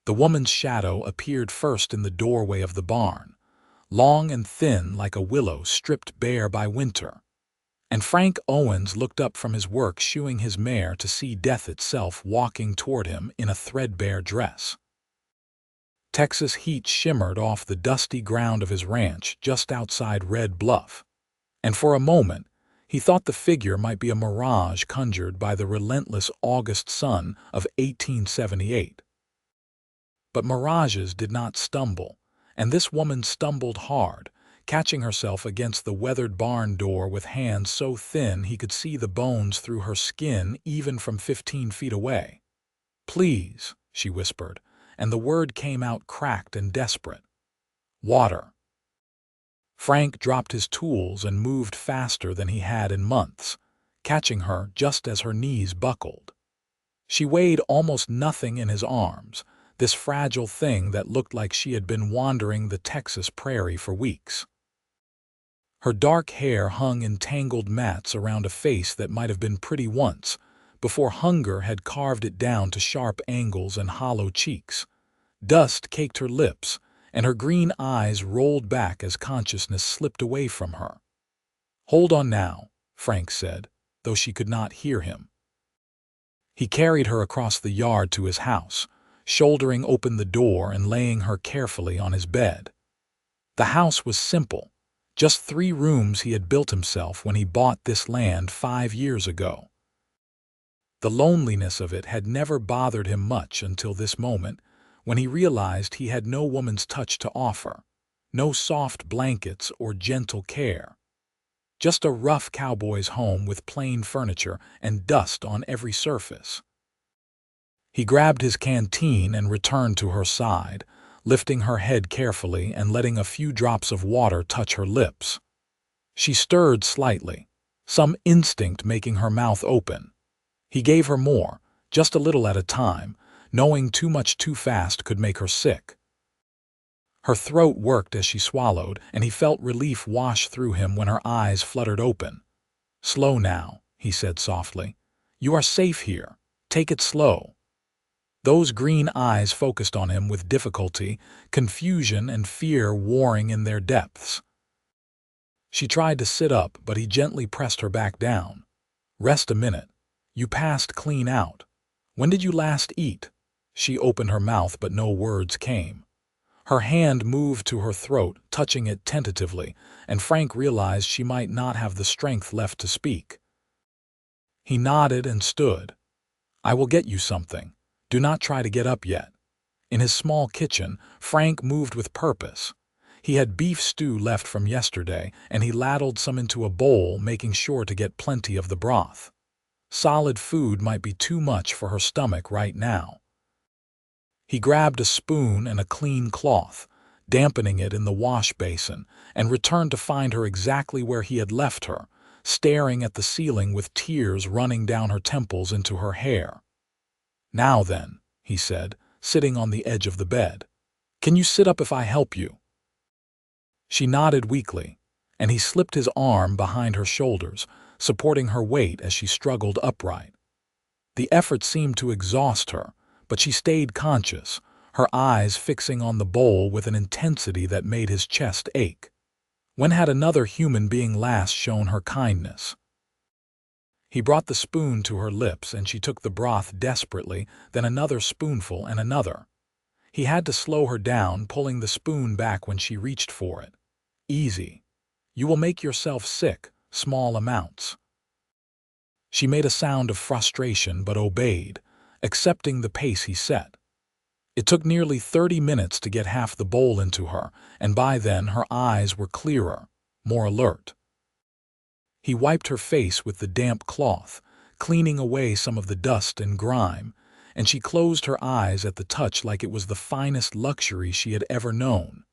The woman's shadow appeared first in the doorway of the barn, long and thin like a willow stripped bare by winter. And Frank Owens looked up from his work shoeing his mare to see death itself walking toward him in a threadbare dress. Texas heat shimmered off the dusty ground of his ranch just outside Red Bluff, and for a moment he thought the figure might be a mirage conjured by the relentless August sun of 1878. But mirages did not stumble, and this woman stumbled hard, catching herself against the weathered barn door with hands so thin he could see the bones through her skin even from 15 feet away. "Please," she whispered, and the word came out cracked and desperate. "Water." Frank dropped his tools and moved faster than he had in months, catching her just as her knees buckled. She weighed almost nothing in his arms, this fragile thing that looked like she had been wandering the Texas prairie for weeks. Her dark hair hung in tangled mats around a face that might have been pretty once, before hunger had carved it down to sharp angles and hollow cheeks. Dust caked her lips, and her green eyes rolled back as consciousness slipped away from her. "Hold on now," Frank said, though she could not hear him. He carried her across the yard to his house, shouldering open the door and laying her carefully on his bed. The house was simple, just 3 rooms he had built himself when he bought this land 5 years ago. The loneliness of it had never bothered him much until this moment, when he realized he had no woman's touch to offer, no soft blankets or gentle care. Just a rough cowboy's home with plain furniture and dust on every surface. He grabbed his canteen and returned to her side, lifting her head carefully and letting a few drops of water touch her lips. She stirred slightly, some instinct making her mouth open. He gave her more, just a little at a time, knowing too much too fast could make her sick. Her throat worked as she swallowed, and he felt relief wash through him when her eyes fluttered open. "Slow now," he said softly. "You are safe here. Take it slow." Those green eyes focused on him with difficulty, confusion and fear warring in their depths. She tried to sit up, but he gently pressed her back down. "Rest a minute. You passed clean out. When did you last eat?" She opened her mouth, but no words came. Her hand moved to her throat, touching it tentatively, and Frank realized she might not have the strength left to speak. He nodded and stood. "I will get you something. Do not try to get up yet." In his small kitchen, Frank moved with purpose. He had beef stew left from yesterday, and he ladled some into a bowl, making sure to get plenty of the broth. Solid food might be too much for her stomach right now. He grabbed a spoon and a clean cloth, dampening it in the wash basin, and returned to find her exactly where he had left her, staring at the ceiling with tears running down her temples into her hair. "Now then," he said, sitting on the edge of the bed. "Can you sit up if I help you?" She nodded weakly, and he slipped his arm behind her shoulders, supporting her weight as she struggled upright. The effort seemed to exhaust her, but she stayed conscious, her eyes fixing on the bowl with an intensity that made his chest ache. When had another human being last shown her kindness? He brought the spoon to her lips and she took the broth desperately, then another spoonful and another. He had to slow her down, pulling the spoon back when she reached for it. "Easy. You will make yourself sick, small amounts." She made a sound of frustration but obeyed, accepting the pace he set. It took nearly 30 minutes to get half the bowl into her, and by then her eyes were clearer, more alert. He wiped her face with the damp cloth, cleaning away some of the dust and grime, and she closed her eyes at the touch like it was the finest luxury she had ever known.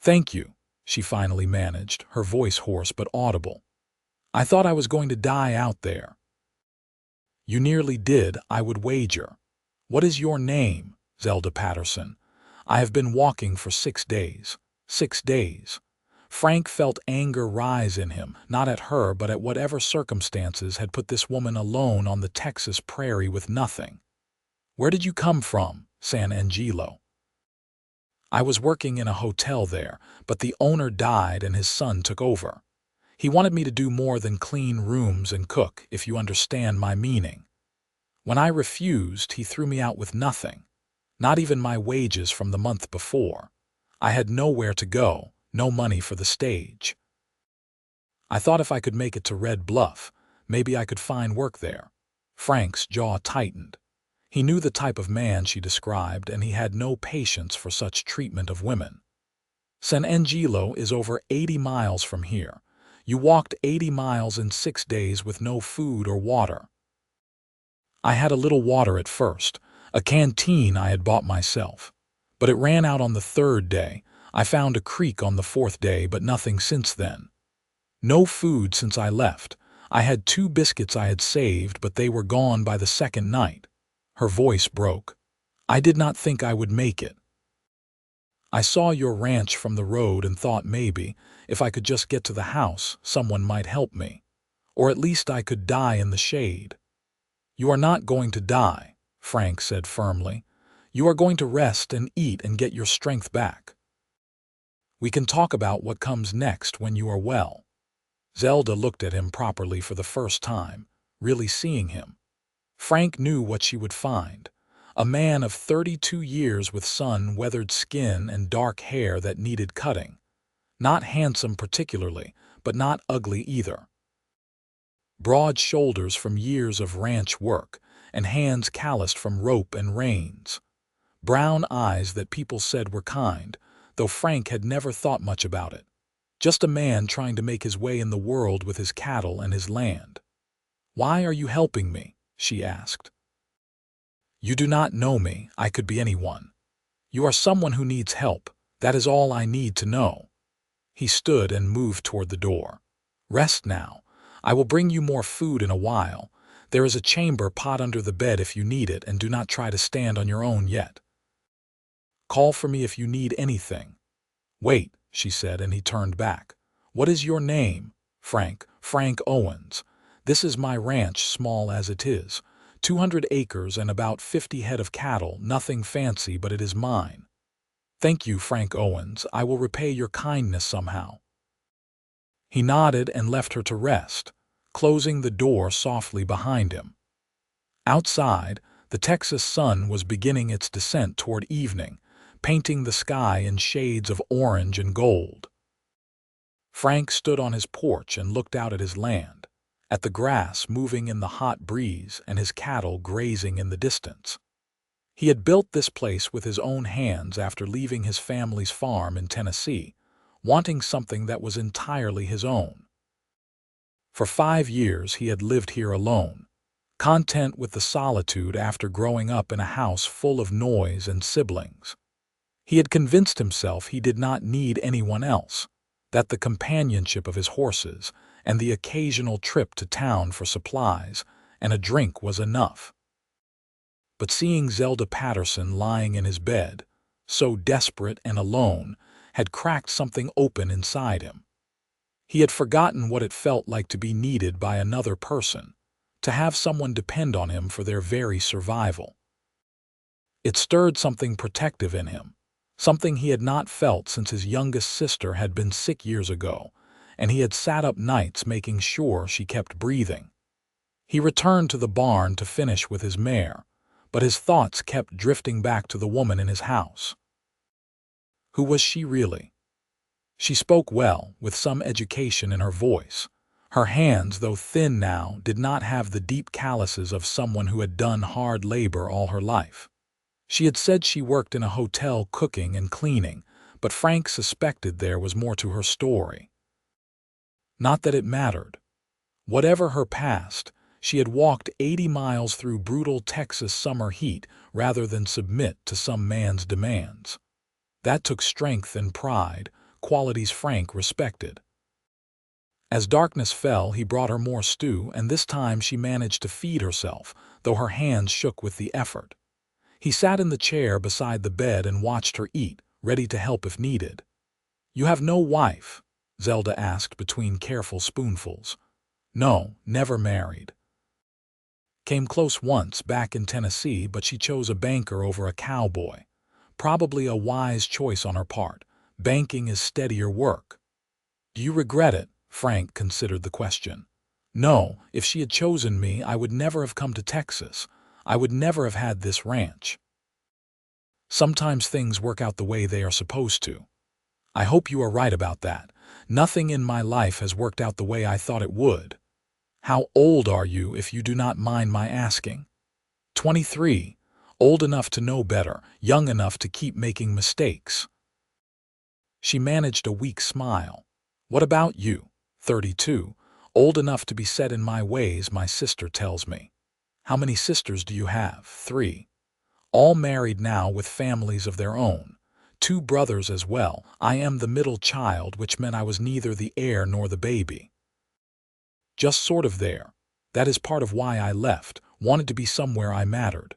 "Thank you," she finally managed, her voice hoarse but audible. "I thought I was going to die out there." "You nearly did, I would wager. What is your name?" "Zelda Patterson. I have been walking for 6 days. 6 days." Frank felt anger rise in him, not at her but at whatever circumstances had put this woman alone on the Texas prairie with nothing. "Where did you come from?" "San Angelo." I was working in a hotel there, but the owner died and his son took over. He wanted me to do more than clean rooms and cook, if you understand my meaning. When I refused, he threw me out with nothing, not even my wages from the month before. I had nowhere to go, no money for the stage. I thought if I could make it to Red Bluff, maybe I could find work there. Frank's jaw tightened. He knew the type of man she described, and he had no patience for such treatment of women. San Angelo is over 80 miles from here. You walked 80 miles in 6 days with no food or water. I had a little water at first, a canteen I had bought myself. But it ran out on the 3rd day. I found a creek on the 4th day, but nothing since then. No food since I left. I had 2 biscuits I had saved, but they were gone by the 2nd night. Her voice broke. I did not think I would make it. I saw your ranch from the road and thought maybe, if I could just get to the house, someone might help me. Or at least I could die in the shade. You are not going to die, Frank said firmly. You are going to rest and eat and get your strength back. We can talk about what comes next when you are well. Zelda looked at him properly for the first time, really seeing him. Frank knew what she would find. A man of 32 years with sun-weathered skin and dark hair that needed cutting. Not handsome particularly, but not ugly either. Broad shoulders from years of ranch work, and hands calloused from rope and reins. Brown eyes that people said were kind, though Frank had never thought much about it. Just a man trying to make his way in the world with his cattle and his land. "Why are you helping me?" she asked. "You do not know me. I could be anyone. You are someone who needs help. That is all I need to know." He stood and moved toward the door. "Rest now. I will bring you more food in a while. There is a chamber pot under the bed if you need it, and do not try to stand on your own yet. Call for me if you need anything." "Wait," she said, and he turned back. "What is your name?" "Frank. Frank Owens. This is my ranch, small as it is. 200 acres and about 50 head of cattle, nothing fancy, but it is mine." "Thank you, Frank Owens. I will repay your kindness somehow." He nodded and left her to rest, closing the door softly behind him. Outside, the Texas sun was beginning its descent toward evening, painting the sky in shades of orange and gold. Frank stood on his porch and looked out at his land, at the grass moving in the hot breeze and his cattle grazing in the distance. He had built this place with his own hands after leaving his family's farm in Tennessee, wanting something that was entirely his own. For 5 years he had lived here alone, content with the solitude after growing up in a house full of noise and siblings. He had convinced himself he did not need anyone else, that the companionship of his horses and the occasional trip to town for supplies and a drink was enough. But seeing Zelda Patterson lying in his bed, so desperate and alone, had cracked something open inside him. He had forgotten what it felt like to be needed by another person, to have someone depend on him for their very survival. It stirred something protective in him, something he had not felt since his youngest sister had been sick years ago, and he had sat up nights making sure she kept breathing. He returned to the barn to finish with his mare, but his thoughts kept drifting back to the woman in his house. Who was she really? She spoke well, with some education in her voice. Her hands, though thin now, did not have the deep calluses of someone who had done hard labor all her life. She had said she worked in a hotel cooking and cleaning, but Frank suspected there was more to her story. Not that it mattered. Whatever her past, she had walked 80 miles through brutal Texas summer heat rather than submit to some man's demands. That took strength and pride, qualities Frank respected. As darkness fell, he brought her more stew, and this time she managed to feed herself, though her hands shook with the effort. He sat in the chair beside the bed and watched her eat, ready to help if needed. "You have no wife?" Zelda asked between careful spoonfuls. "No, never married. Came close once back in Tennessee, but she chose a banker over a cowboy. Probably a wise choice on her part. Banking is steadier work. Do you regret it? Frank considered the question. No, if she had chosen me, I would never have come to Texas. I would never have had this ranch. Sometimes things work out the way they are supposed to. I hope you are right about that. Nothing in my life has worked out the way I thought it would. How old are you, if you do not mind my asking? 23. Old enough to know better, young enough to keep making mistakes. She managed a weak smile. What about you? 32. Old enough to be set in my ways, my sister tells me. How many sisters do you have? 3. All married now with families of their own. 2 brothers as well. I am the middle child, which meant I was neither the heir nor the baby. Just sort of there. That is part of why I left, wanted to be somewhere I mattered.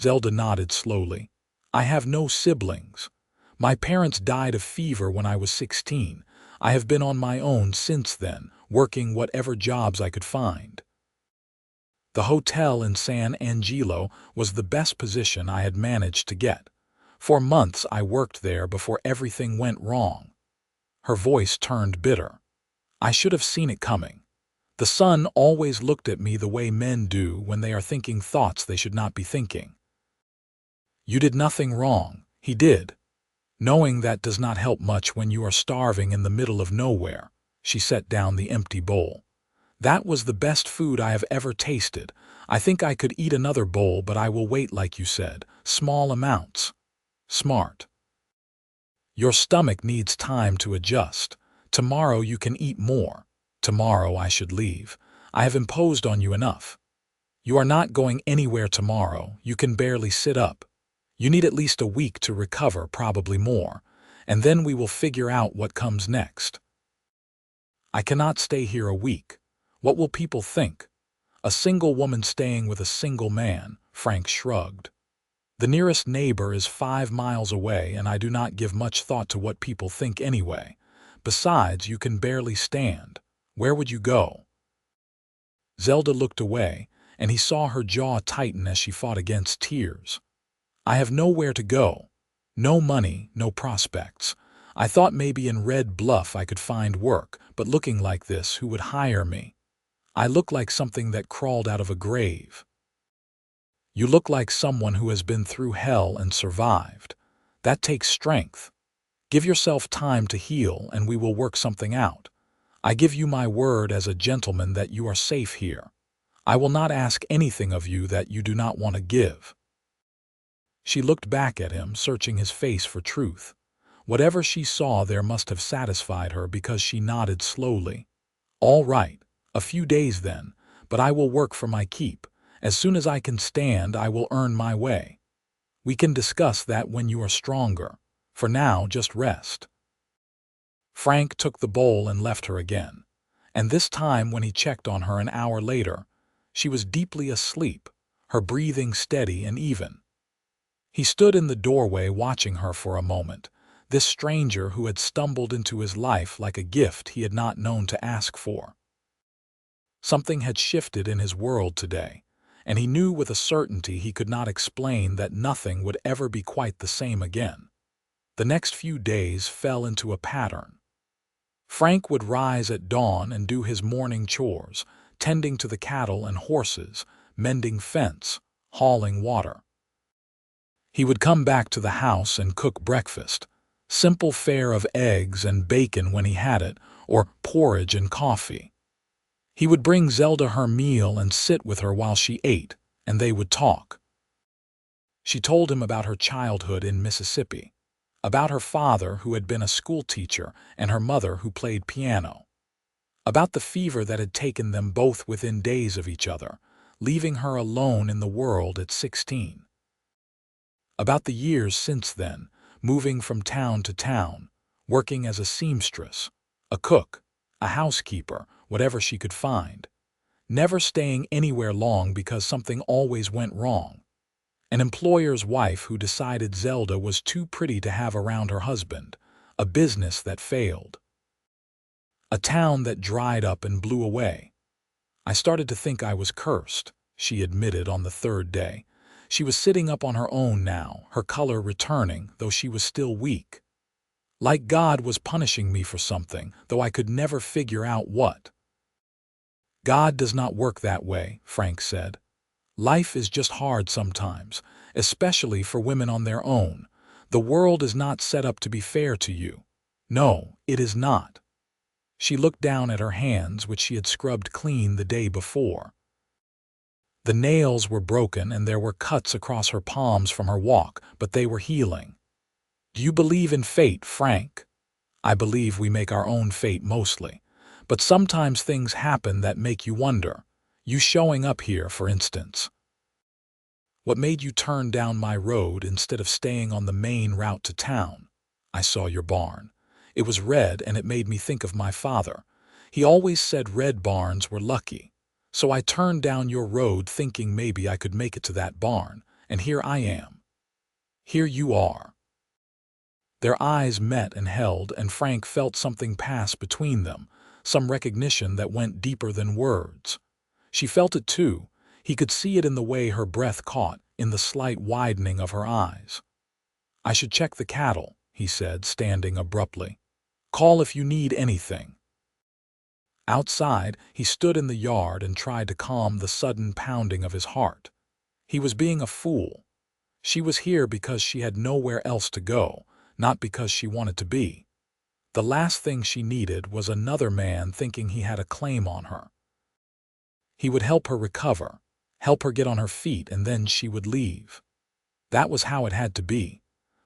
Zelda nodded slowly. I have no siblings. My parents died of fever when I was 16. I have been on my own since then, working whatever jobs I could find. The hotel in San Angelo was the best position I had managed to get. For months I worked there before everything went wrong. Her voice turned bitter. I should have seen it coming. The sun always looked at me the way men do when they are thinking thoughts they should not be thinking. You did nothing wrong. He did. Knowing that does not help much when you are starving in the middle of nowhere. She set down the empty bowl. That was the best food I have ever tasted. I think I could eat another bowl, but I will wait like you said. Small amounts. Smart. Your stomach needs time to adjust. Tomorrow you can eat more. Tomorrow I should leave. I have imposed on you enough. You are not going anywhere tomorrow. You can barely sit up. You need at least a week to recover, probably more, and then we will figure out what comes next. I cannot stay here a week. What will people think? A single woman staying with a single man, Frank shrugged. The nearest neighbor is 5 miles away, and I do not give much thought to what people think anyway. Besides, you can barely stand. Where would you go? Zelda looked away, and he saw her jaw tighten as she fought against tears. I have nowhere to go. No money, no prospects. I thought maybe in Red Bluff I could find work, but looking like this, who would hire me? I look like something that crawled out of a grave. You look like someone who has been through hell and survived. That takes strength. Give yourself time to heal, and we will work something out. I give you my word as a gentleman that you are safe here. I will not ask anything of you that you do not want to give. She looked back at him, searching his face for truth. Whatever she saw there must have satisfied her, because she nodded slowly. All right, a few days then, but I will work for my keep. As soon as I can stand, I will earn my way. We can discuss that when you are stronger. For now, just rest. Frank took the bowl and left her again. And this time, when he checked on her an hour later, she was deeply asleep, her breathing steady and even. He stood in the doorway watching her for a moment, this stranger who had stumbled into his life like a gift he had not known to ask for. Something had shifted in his world today, and he knew with a certainty he could not explain that nothing would ever be quite the same again. The next few days fell into a pattern. Frank would rise at dawn and do his morning chores, tending to the cattle and horses, mending fence, hauling water. He would come back to the house and cook breakfast, simple fare of eggs and bacon when he had it, or porridge and coffee. He would bring Zelda her meal and sit with her while she ate, and they would talk. She told him about her childhood in Mississippi, about her father who had been a school teacher and her mother who played piano, about the fever that had taken them both within days of each other, leaving her alone in the world at 16. About the years since then, moving from town to town, working as a seamstress, a cook, a housekeeper, whatever she could find, never staying anywhere long because something always went wrong. An employer's wife who decided Zelda was too pretty to have around her husband, a business that failed, a town that dried up and blew away. I started to think I was cursed, she admitted on the 3rd day. She was sitting up on her own now, her color returning, though she was still weak. Like God was punishing me for something, though I could never figure out what. God does not work that way, Frank said. Life is just hard sometimes, especially for women on their own. The world is not set up to be fair to you. No, it is not. She looked down at her hands, which she had scrubbed clean the day before. The nails were broken and there were cuts across her palms from her walk, but they were healing. Do you believe in fate, Frank? I believe we make our own fate mostly. But sometimes things happen that make you wonder. You showing up here, for instance. What made you turn down my road instead of staying on the main route to town? I saw your barn. It was red and it made me think of my father. He always said red barns were lucky. So I turned down your road thinking maybe I could make it to that barn, and here I am. Here you are. Their eyes met and held, and Frank felt something pass between them, some recognition that went deeper than words. She felt it too. He could see it in the way her breath caught, in the slight widening of her eyes. I should check the cattle, he said, standing abruptly. Call if you need anything. Outside, he stood in the yard and tried to calm the sudden pounding of his heart. He was being a fool. She was here because she had nowhere else to go, not because she wanted to be. The last thing she needed was another man thinking he had a claim on her. He would help her recover, help her get on her feet, and then she would leave. That was how it had to be.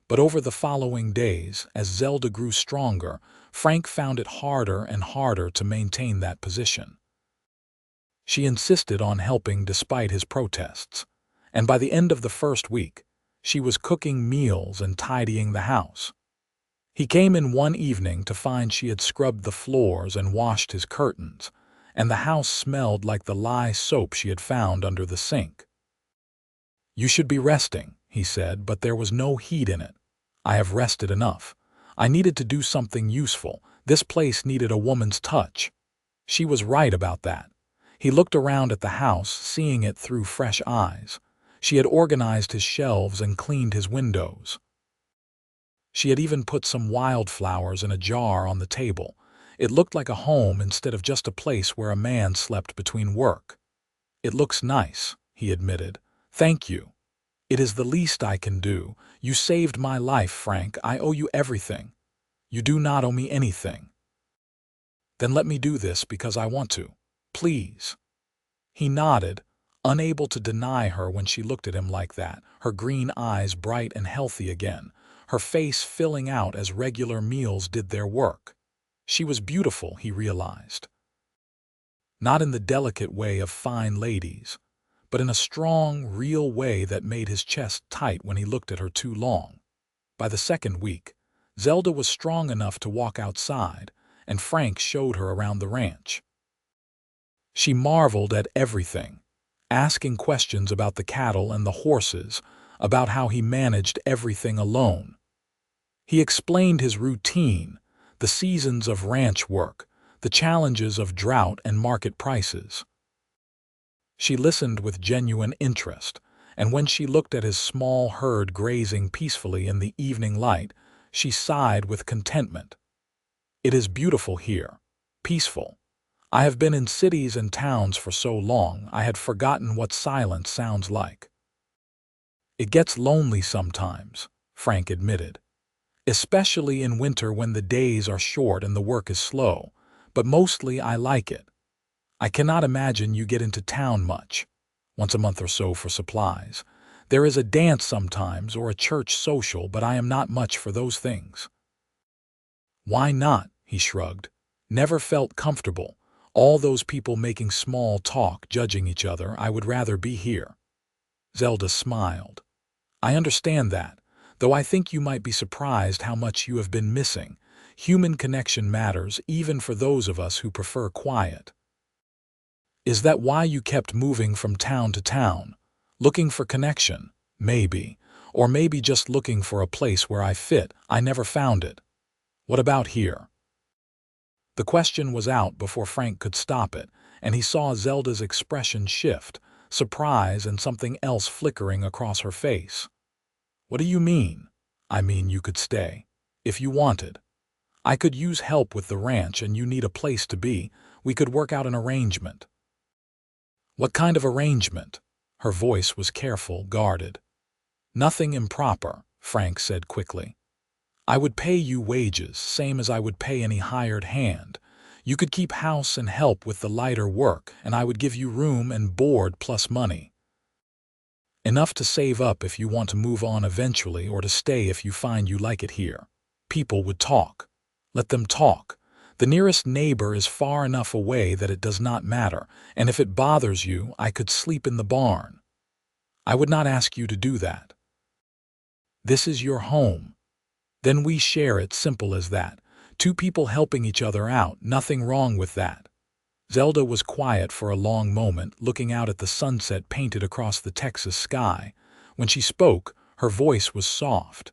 But over the following days, as Zelda grew stronger, Frank found it harder and harder to maintain that position. She insisted on helping despite his protests, and by the end of the first week, she was cooking meals and tidying the house. He came in one evening to find she had scrubbed the floors and washed his curtains, and the house smelled like the lye soap she had found under the sink. You should be resting, he said, but there was no heat in it. I have rested enough. I needed to do something useful. This place needed a woman's touch. She was right about that. He looked around at the house, seeing it through fresh eyes. She had organized his shelves and cleaned his windows. She had even put some wildflowers in a jar on the table. It looked like a home instead of just a place where a man slept between work. It looks nice, he admitted. Thank you. It is the least I can do. You saved my life, Frank. I owe you everything. You do not owe me anything. Then let me do this because I want to. Please. He nodded, unable to deny her when she looked at him like that, her green eyes bright and healthy again, her face filling out as regular meals did their work. She was beautiful, he realized. Not in the delicate way of fine ladies, but in a strong, real way that made his chest tight when he looked at her too long. By the second week, Zelda was strong enough to walk outside, and Frank showed her around the ranch. She marveled at everything, asking questions about the cattle and the horses, about how he managed everything alone. He explained his routine, the seasons of ranch work, the challenges of drought and market prices. She listened with genuine interest, and when she looked at his small herd grazing peacefully in the evening light, she sighed with contentment. It is beautiful here, peaceful. I have been in cities and towns for so long, I had forgotten what silence sounds like. It gets lonely sometimes, Frank admitted, especially in winter when the days are short and the work is slow, but mostly I like it. I cannot imagine you get into town much, once a month or so for supplies. There is a dance sometimes or a church social, but I am not much for those things. Why not? He shrugged. Never felt comfortable. All those people making small talk, judging each other. I would rather be here. Zelda smiled. I understand that, though I think you might be surprised how much you have been missing. Human connection matters even for those of us who prefer quiet. Is that why you kept moving from town to town? Looking for connection? Maybe. Or maybe just looking for a place where I fit. I never found it. What about here? The question was out before Frank could stop it, and he saw Zelda's expression shift. surprise and something else flickering across her face. "What do you mean?" "I mean you could stay. If you wanted. I could use help with the ranch and you need a place to be. We could work out an arrangement." "What kind of arrangement?" Her voice was careful, guarded. "Nothing improper," Frank said quickly. "I would pay you wages, same as I would pay any hired hand. You could keep house and help with the lighter work, and I would give you room and board plus money. Enough to save up if you want to move on eventually or to stay if you find you like it here." People would talk. Let them talk. The nearest neighbor is far enough away that it does not matter, and if it bothers you, I could sleep in the barn. I would not ask you to do that. This is your home. Then we share it, simple as that. Two people helping each other out, nothing wrong with that. Zelda was quiet for a long moment, looking out at the sunset painted across the Texas sky. When she spoke, her voice was soft.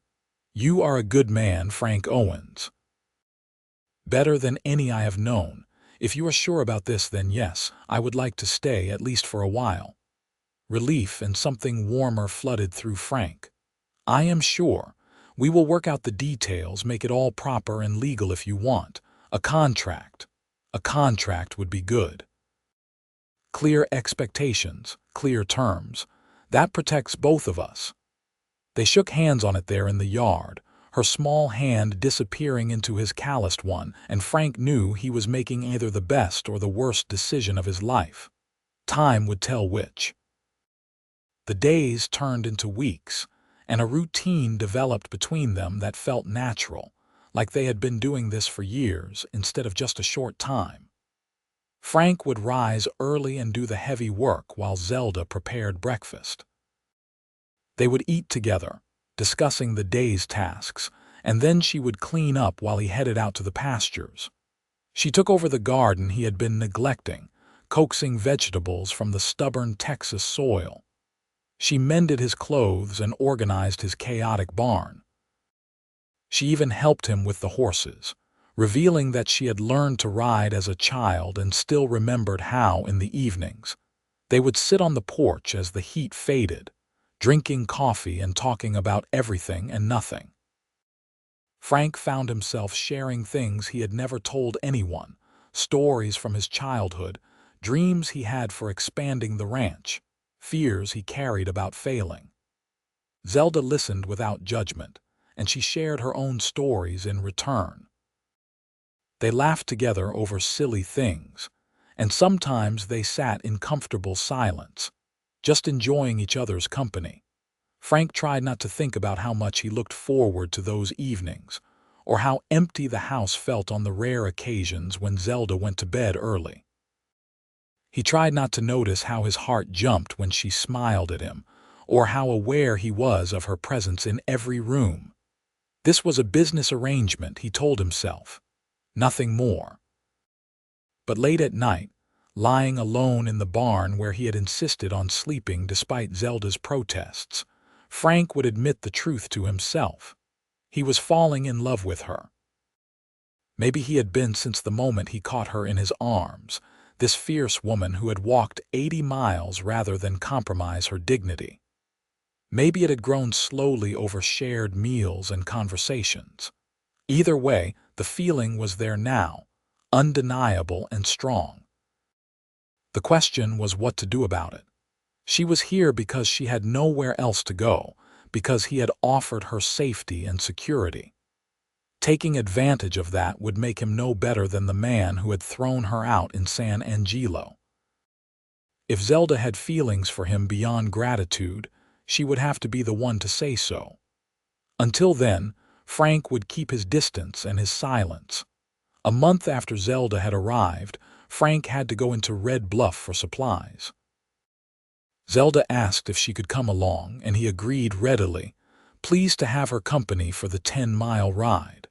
"You are a good man, Frank Owens. Better than any I have known. If you are sure about this, then yes, I would like to stay, at least for a while." Relief and something warmer flooded through Frank. "I am sure. We will work out the details, make it all proper and legal if you want. A contract. A contract would be good. Clear expectations, clear terms. That protects both of us." They shook hands on it there in the yard, her small hand disappearing into his calloused one, and Frank knew he was making either the best or the worst decision of his life. Time would tell which. The days turned into weeks, and a routine developed between them that felt natural, like they had been doing this for years instead of just a short time. Frank would rise early and do the heavy work while Zelda prepared breakfast. They would eat together, discussing the day's tasks, and then she would clean up while he headed out to the pastures. She took over the garden he had been neglecting, coaxing vegetables from the stubborn Texas soil. She mended his clothes and organized his chaotic barn. She even helped him with the horses, revealing that she had learned to ride as a child and still remembered how, in the evenings, they would sit on the porch as the heat faded, drinking coffee and talking about everything and nothing. Frank found himself sharing things he had never told anyone, stories from his childhood, dreams he had for expanding the ranch, fears he carried about failing. Zelda listened without judgment, and she shared her own stories in return. They laughed together over silly things, and sometimes they sat in comfortable silence, just enjoying each other's company. Frank tried not to think about how much he looked forward to those evenings, or how empty the house felt on the rare occasions when Zelda went to bed early. He tried not to notice how his heart jumped when she smiled at him, or how aware he was of her presence in every room. This was a business arrangement, he told himself. Nothing more. But late at night, lying alone in the barn where he had insisted on sleeping despite Zelda's protests, Frank would admit the truth to himself. He was falling in love with her. Maybe he had been since the moment he caught her in his arms, this fierce woman who had walked 80 miles rather than compromise her dignity. Maybe it had grown slowly over shared meals and conversations. Either way, the feeling was there now, undeniable and strong. The question was what to do about it. She was here because she had nowhere else to go, because he had offered her safety and security. Taking advantage of that would make him no better than the man who had thrown her out in San Angelo. If Zelda had feelings for him beyond gratitude, she would have to be the one to say so. Until then, Frank would keep his distance and his silence. A month after Zelda had arrived, Frank had to go into Red Bluff for supplies. Zelda asked if she could come along, and he agreed readily, pleased to have her company for the 10-mile ride.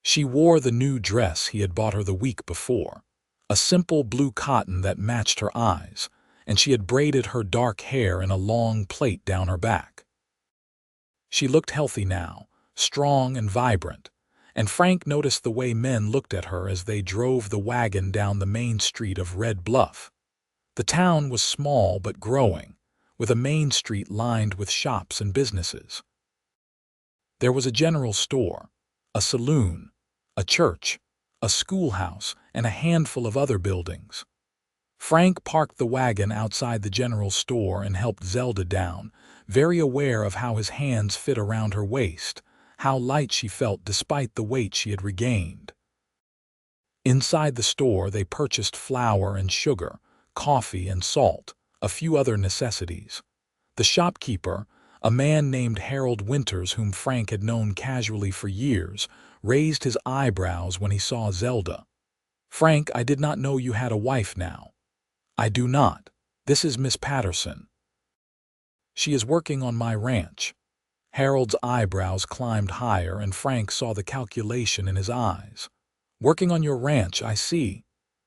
She wore the new dress he had bought her the week before, a simple blue cotton that matched her eyes, and she had braided her dark hair in a long plait down her back. She looked healthy now, strong and vibrant, and Frank noticed the way men looked at her as they drove the wagon down the main street of Red Bluff. The town was small but growing, with a main street lined with shops and businesses. There was a general store, a saloon, a church, a schoolhouse, and a handful of other buildings. Frank parked the wagon outside the general store and helped Zelda down, very aware of how his hands fit around her waist, how light she felt despite the weight she had regained. Inside the store, they purchased flour and sugar, coffee and salt, a few other necessities. The shopkeeper, a man named Harold Winters whom Frank had known casually for years, raised his eyebrows when he saw Zelda. "Frank, I did not know you had a wife now." "I do not. This is Miss Patterson. She is working on my ranch." Harold's eyebrows climbed higher, and Frank saw the calculation in his eyes. "Working on your ranch, I see.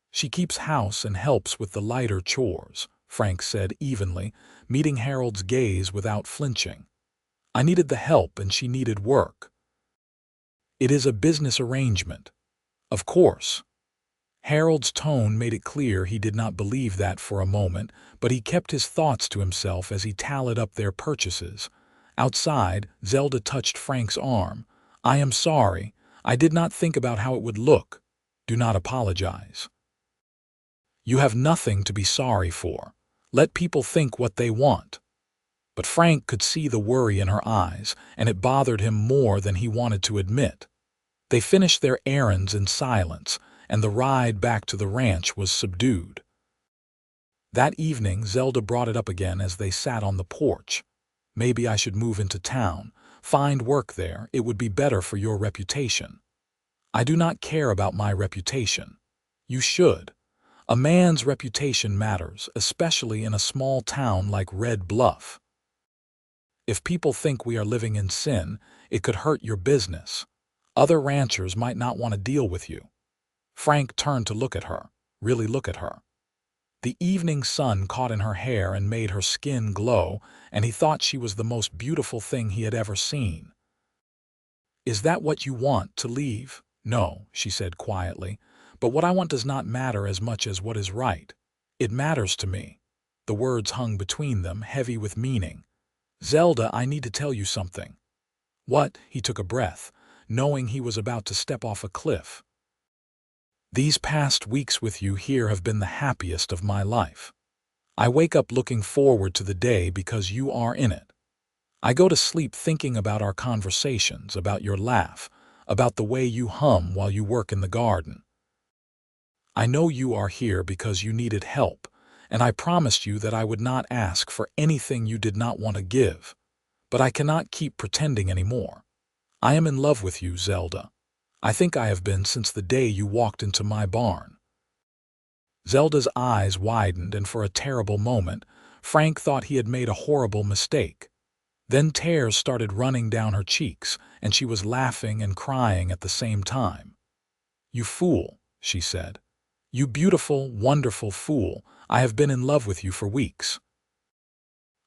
She keeps house and helps with the lighter chores," Frank said evenly, meeting Harold's gaze without flinching. "I needed the help and she needed work. It is a business arrangement." "Of course." Harold's tone made it clear he did not believe that for a moment, but he kept his thoughts to himself as he tallied up their purchases. Outside, Zelda touched Frank's arm. "I am sorry. I did not think about how it would look. Do not apologize." "You have nothing to be sorry for. Let people think what they want." But Frank could see the worry in her eyes, and it bothered him more than he wanted to admit. They finished their errands in silence, and the ride back to the ranch was subdued. That evening, Zelda brought it up again as they sat on the porch. "Maybe I should move into town, find work there. It would be better for your reputation." "I do not care about my reputation." "You should. A man's reputation matters, especially in a small town like Red Bluff. If people think we are living in sin, it could hurt your business. Other ranchers might not want to deal with you." Frank turned to look at her, really look at her. The evening sun caught in her hair and made her skin glow, and he thought she was the most beautiful thing he had ever seen. "Is that what you want, to leave?" "No," she said quietly, "but what I want does not matter as much as what is right. It matters to me." The words hung between them, heavy with meaning. "Zelda, I need to tell you something." "What?" He took a breath, knowing he was about to step off a cliff. "These past weeks with you here have been the happiest of my life. I wake up looking forward to the day because you are in it. I go to sleep thinking about our conversations, about your laugh, about the way you hum while you work in the garden. I know you are here because you needed help, and I promised you that I would not ask for anything you did not want to give. But I cannot keep pretending anymore. I am in love with you, Zelda. I think I have been since the day you walked into my barn." Zelda's eyes widened, and for a terrible moment, Frank thought he had made a horrible mistake. Then tears started running down her cheeks, and she was laughing and crying at the same time. "You fool," she said. "You beautiful, wonderful fool. I have been in love with you for weeks.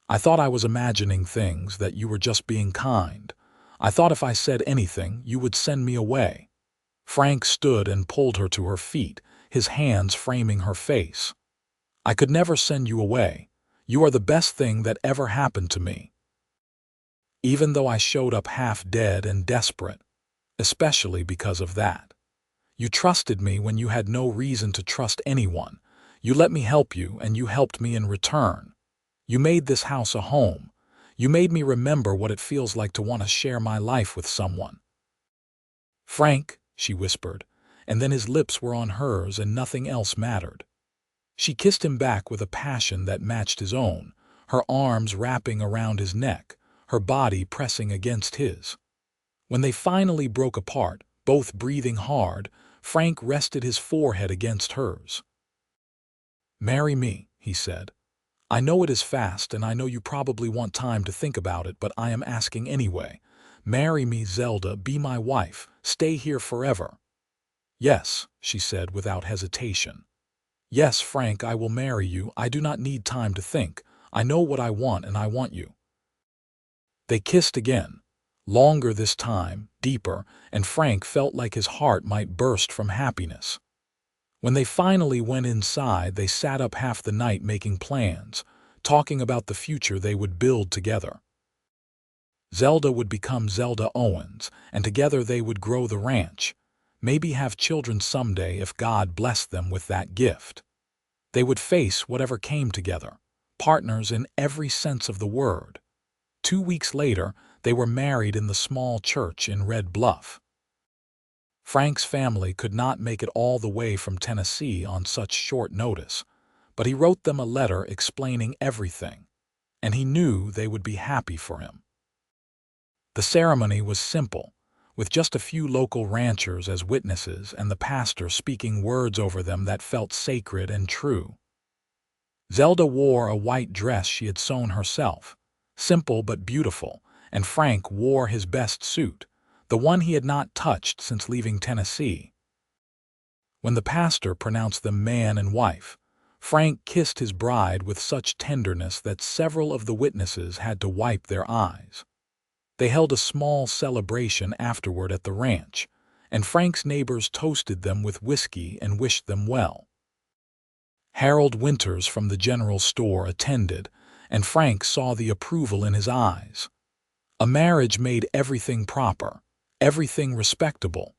I thought I was imagining things, that you were just being kind. I thought if I said anything, you would send me away." Frank stood and pulled her to her feet, his hands framing her face. "I could never send you away. You are the best thing that ever happened to me. Even though I showed up half dead and desperate, especially because of that. You trusted me when you had no reason to trust anyone. You let me help you, and you helped me in return. You made this house a home. You made me remember what it feels like to want to share my life with someone." "Frank," she whispered, and then his lips were on hers and nothing else mattered. She kissed him back with a passion that matched his own, her arms wrapping around his neck, her body pressing against his. When they finally broke apart, both breathing hard, Frank rested his forehead against hers. "Marry me," he said. "I know it is fast, and I know you probably want time to think about it, but I am asking anyway. Marry me, Zelda, be my wife, stay here forever." "Yes," she said without hesitation. "Yes, Frank, I will marry you. I do not need time to think. I know what I want, and I want you." They kissed again, longer this time, deeper, and Frank felt like his heart might burst from happiness. When they finally went inside, they sat up half the night making plans, talking about the future they would build together. Zelda would become Zelda Owens, and together they would grow the ranch, maybe have children someday if God blessed them with that gift. They would face whatever came together, partners in every sense of the word. 2 weeks later, they were married in the small church in Red Bluff. Frank's family could not make it all the way from Tennessee on such short notice, but he wrote them a letter explaining everything, and he knew they would be happy for him. The ceremony was simple, with just a few local ranchers as witnesses and the pastor speaking words over them that felt sacred and true. Zelda wore a white dress she had sewn herself, simple but beautiful, and Frank wore his best suit, the one he had not touched since leaving Tennessee. When the pastor pronounced them man and wife, Frank kissed his bride with such tenderness that several of the witnesses had to wipe their eyes. They held a small celebration afterward at the ranch, and Frank's neighbors toasted them with whiskey and wished them well. Harold Winters from the general store attended, and Frank saw the approval in his eyes. A marriage made everything proper, everything respectable,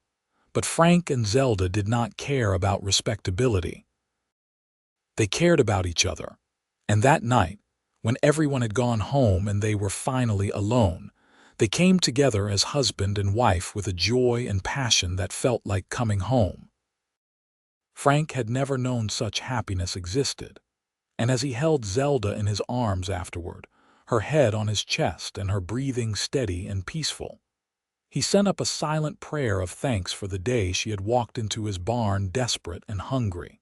but Frank and Zelda did not care about respectability. They cared about each other, and that night, when everyone had gone home and they were finally alone, they came together as husband and wife with a joy and passion that felt like coming home. Frank had never known such happiness existed, and as he held Zelda in his arms afterward, her head on his chest and her breathing steady and peaceful, he sent up a silent prayer of thanks for the day she had walked into his barn desperate and hungry.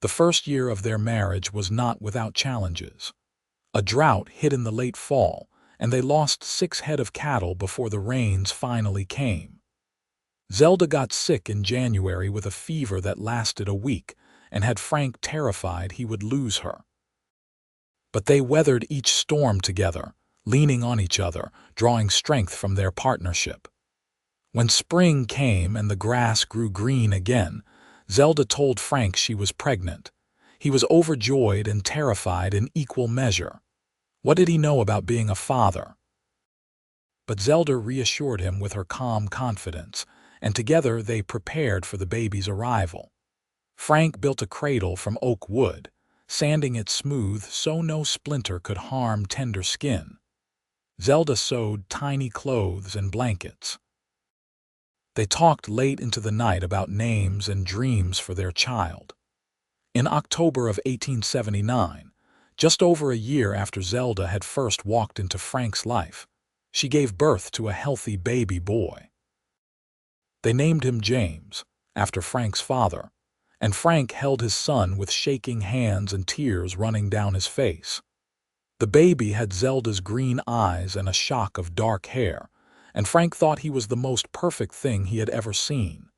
The first year of their marriage was not without challenges. A drought hit in the late fall, and they lost 6 head of cattle before the rains finally came. Zelda got sick in January with a fever that lasted a week and had Frank terrified he would lose her. But they weathered each storm together, leaning on each other, drawing strength from their partnership. When spring came and the grass grew green again, Zelda told Frank she was pregnant. He was overjoyed and terrified in equal measure. What did he know about being a father? But Zelda reassured him with her calm confidence, and together they prepared for the baby's arrival. Frank built a cradle from oak wood, sanding it smooth so no splinter could harm tender skin. Zelda sewed tiny clothes and blankets. They talked late into the night about names and dreams for their child. In October of 1879, just over a year after Zelda had first walked into Frank's life, she gave birth to a healthy baby boy. They named him James, after Frank's father, and Frank held his son with shaking hands and tears running down his face. The baby had Zelda's green eyes and a shock of dark hair, and Frank thought he was the most perfect thing he had ever seen.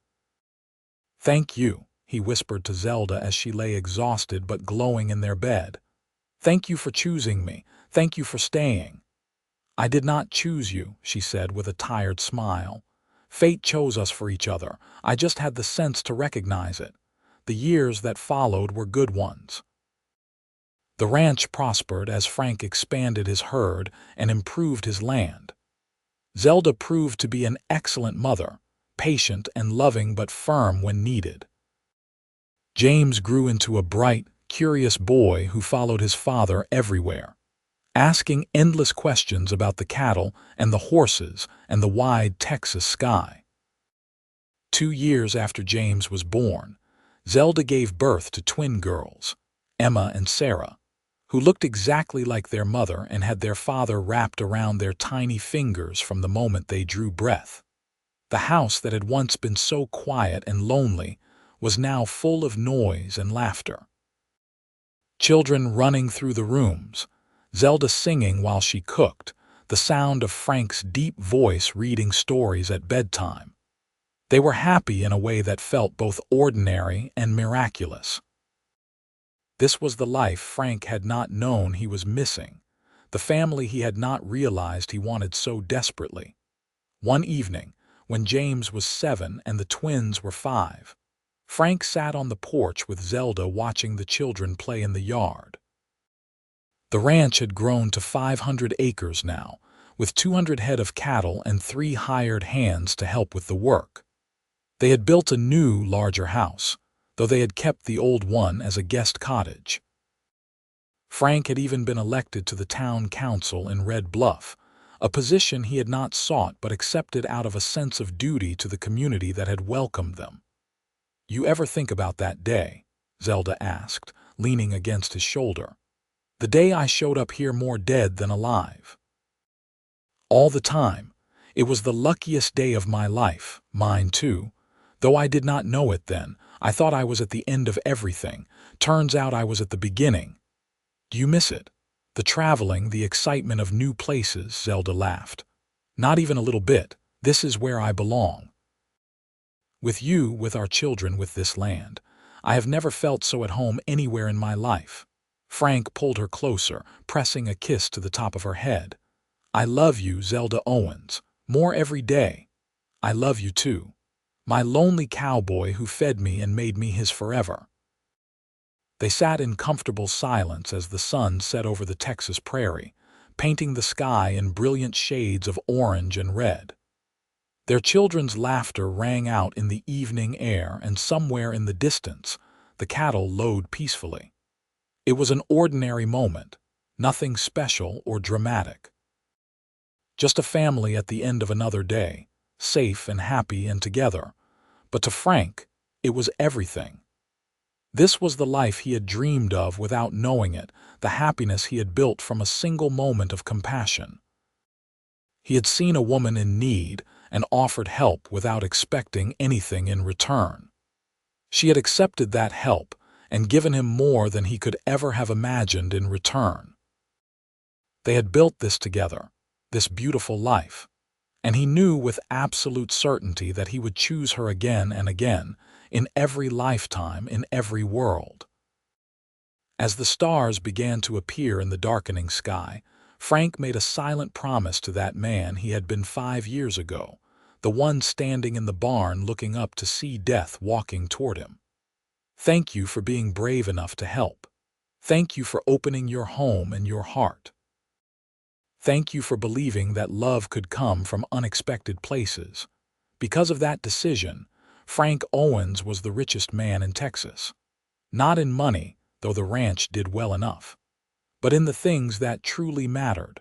"Thank you," he whispered to Zelda as she lay exhausted but glowing in their bed. "Thank you for choosing me. Thank you for staying." "I did not choose you," she said with a tired smile. "Fate chose us for each other. I just had the sense to recognize it. The years that followed were good ones." The ranch prospered as Frank expanded his herd and improved his land. Zelda proved to be an excellent mother, patient and loving but firm when needed. James grew into a bright, curious boy who followed his father everywhere, asking endless questions about the cattle and the horses and the wide Texas sky. 2 years after James was born, Zelda gave birth to twin girls, Emma and Sarah, who looked exactly like their mother and had their father wrapped around their tiny fingers from the moment they drew breath. The house that had once been so quiet and lonely was now full of noise and laughter. Children running through the rooms, Zelda singing while she cooked, the sound of Frank's deep voice reading stories at bedtime. They were happy in a way that felt both ordinary and miraculous. This was the life Frank had not known he was missing, the family he had not realized he wanted so desperately. One evening, when James was 7 and the twins were 5, Frank sat on the porch with Zelda watching the children play in the yard. The ranch had grown to 500 acres now, with 200 head of cattle and 3 hired hands to help with the work. They had built a new, larger house, though they had kept the old one as a guest cottage. Frank had even been elected to the town council in Red Bluff, a position he had not sought but accepted out of a sense of duty to the community that had welcomed them. "You ever think about that day?" Zelda asked, leaning against his shoulder. "The day I showed up here more dead than alive." "All the time. It was the luckiest day of my life, mine too. Though I did not know it then, I thought I was at the end of everything. Turns out I was at the beginning." "Do you miss it? The traveling, the excitement of new places," Zelda laughed. "Not even a little bit. This is where I belong. With you, with our children, with this land. I have never felt so at home anywhere in my life." Frank pulled her closer, pressing a kiss to the top of her head. "I love you, Zelda Owens, more every day. I love you too. My lonely cowboy who fed me and made me his forever." They sat in comfortable silence as the sun set over the Texas prairie, painting the sky in brilliant shades of orange and red. Their children's laughter rang out in the evening air, and somewhere in the distance, the cattle lowed peacefully. It was an ordinary moment, nothing special or dramatic. Just a family at the end of another day, safe and happy and together. But to Frank, it was everything. This was the life he had dreamed of without knowing it, the happiness he had built from a single moment of compassion. He had seen a woman in need and offered help without expecting anything in return. She had accepted that help and given him more than he could ever have imagined in return. They had built this together, this beautiful life, and he knew with absolute certainty that he would choose her again and again, in every lifetime, in every world. As the stars began to appear in the darkening sky, Frank made a silent promise to that man he had been 5 years ago, the one standing in the barn looking up to see death walking toward him. "Thank you for being brave enough to help. Thank you for opening your home and your heart. Thank you for believing that love could come from unexpected places." Because of that decision, Frank Owens was the richest man in Texas. Not in money, though the ranch did well enough, but in the things that truly mattered: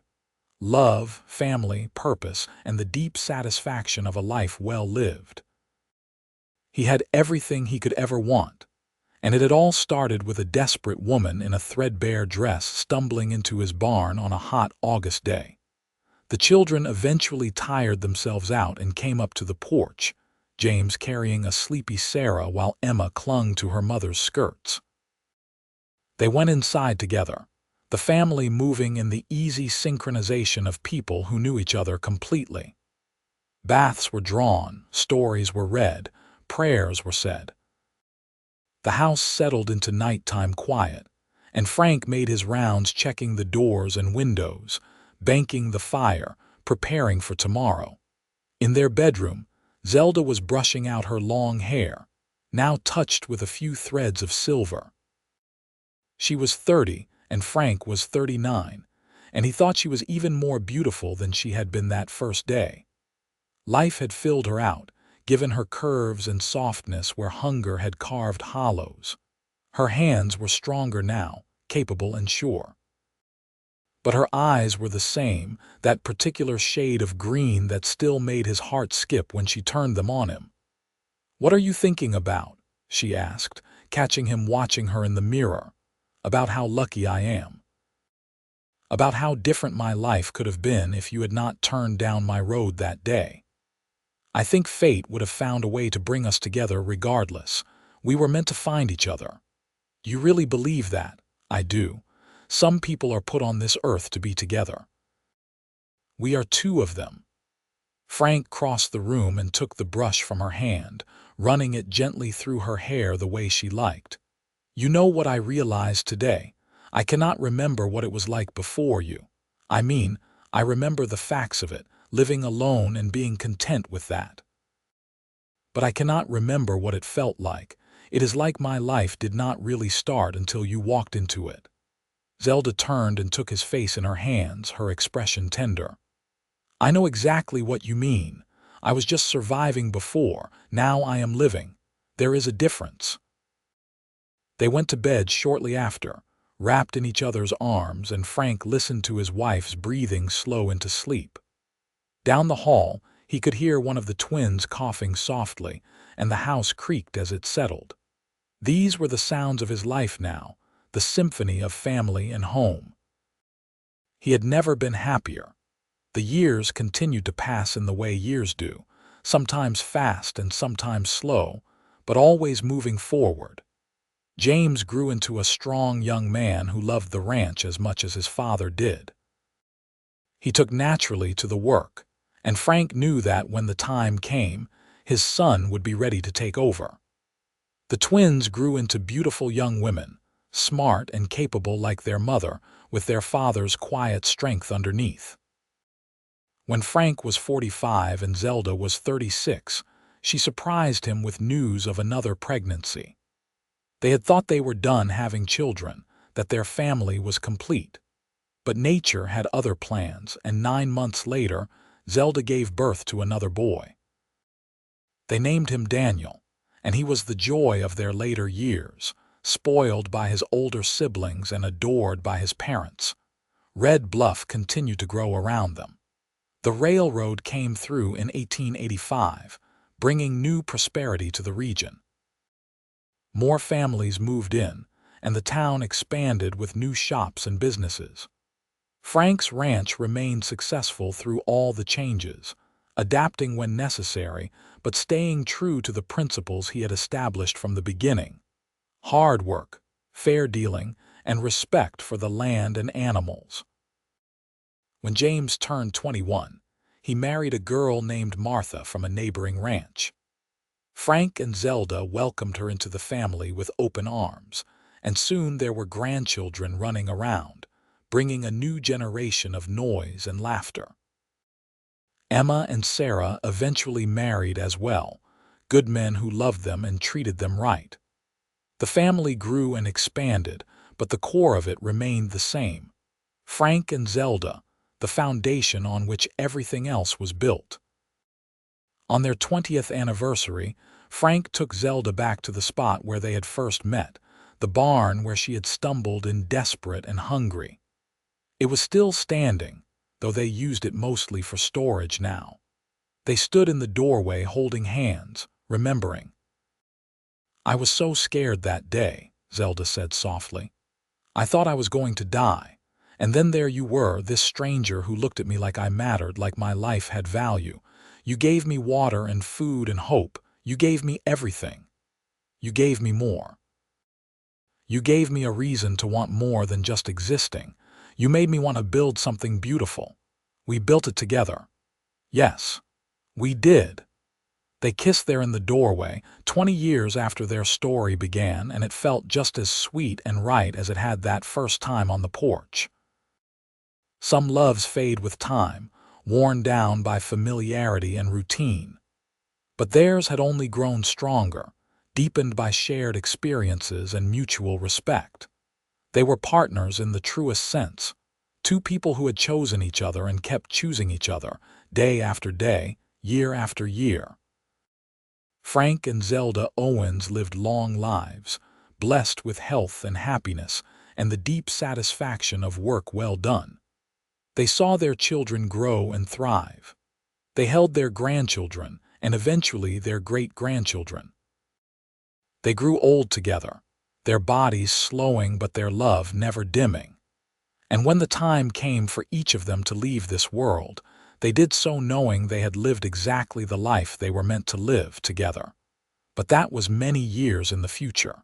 love, family, purpose, and the deep satisfaction of a life well lived. He had everything he could ever want, and it had all started with a desperate woman in a threadbare dress stumbling into his barn on a hot August day. The children eventually tired themselves out and came up to the porch, James carrying a sleepy Sarah while Emma clung to her mother's skirts. They went inside together, the family moving in the easy synchronization of people who knew each other completely. Baths were drawn, stories were read, prayers were said. The house settled into nighttime quiet, and Frank made his rounds checking the doors and windows, banking the fire, preparing for tomorrow. In their bedroom, Zelda was brushing out her long hair, now touched with a few threads of silver. She was 30, and Frank was 39, and he thought she was even more beautiful than she had been that first day. Life had filled her out, given her curves and softness where hunger had carved hollows. Her hands were stronger now, capable and sure. But her eyes were the same, that particular shade of green that still made his heart skip when she turned them on him. "What are you thinking about?" she asked, catching him watching her in the mirror. "About how lucky I am. About how different my life could have been if you had not turned down my road that day. I think fate would have found a way to bring us together regardless. We were meant to find each other." "You really believe that?" "I do. Some people are put on this earth to be together. We are 2 of them." Frank crossed the room and took the brush from her hand, running it gently through her hair the way she liked. "You know what I realized today? I cannot remember what it was like before you. I mean, I remember the facts of it, living alone and being content with that. But I cannot remember what it felt like. It is like my life did not really start until you walked into it." Zelda turned and took his face in her hands, her expression tender. "I know exactly what you mean. I was just surviving before. Now I am living. There is a difference." They went to bed shortly after, wrapped in each other's arms, and Frank listened to his wife's breathing slow into sleep. Down the hall, he could hear one of the twins coughing softly, and the house creaked as it settled. These were the sounds of his life now, the symphony of family and home. He had never been happier. The years continued to pass in the way years do, sometimes fast and sometimes slow, but always moving forward. James grew into a strong young man who loved the ranch as much as his father did. He took naturally to the work, and Frank knew that when the time came, his son would be ready to take over. The twins grew into beautiful young women, smart and capable like their mother, with their father's quiet strength underneath. When Frank was 45 and Zelda was 36, she surprised him with news of another pregnancy. They had thought they were done having children, that their family was complete. But nature had other plans, and 9 months later, Zelda gave birth to another boy. They named him Daniel, and he was the joy of their later years, spoiled by his older siblings and adored by his parents. Red Bluff continued to grow around them. The railroad came through in 1885, bringing new prosperity to the region. More families moved in, and the town expanded with new shops and businesses. Frank's ranch remained successful through all the changes, adapting when necessary, but staying true to the principles he had established from the beginning: hard work, fair dealing, and respect for the land and animals. When James turned 21, he married a girl named Martha from a neighboring ranch. Frank and Zelda welcomed her into the family with open arms, and soon there were grandchildren running around, bringing a new generation of noise and laughter. Emma and Sarah eventually married as well, good men who loved them and treated them right. The family grew and expanded, but the core of it remained the same: Frank and Zelda, the foundation on which everything else was built. On their 20th anniversary, Frank took Zelda back to the spot where they had first met, the barn where she had stumbled in desperate and hungry. It was still standing, though they used it mostly for storage now. They stood in the doorway holding hands, remembering. "I was so scared that day," Zelda said softly. "I thought I was going to die. And then there you were, this stranger who looked at me like I mattered, like my life had value. You gave me water and food and hope. You gave me everything. You gave me more. You gave me a reason to want more than just existing. You made me want to build something beautiful. We built it together. Yes, we did." They kissed there in the doorway, 20 years after their story began, and it felt just as sweet and right as it had that first time on the porch. Some loves fade with time, worn down by familiarity and routine. But theirs had only grown stronger, deepened by shared experiences and mutual respect. They were partners in the truest sense, two people who had chosen each other and kept choosing each other, day after day, year after year. Frank and Zelda Owens lived long lives, blessed with health and happiness and the deep satisfaction of work well done. They saw their children grow and thrive. They held their grandchildren and eventually their great-grandchildren. They grew old together, their bodies slowing but their love never dimming. And when the time came for each of them to leave this world, they did so knowing they had lived exactly the life they were meant to live together. But that was many years in the future.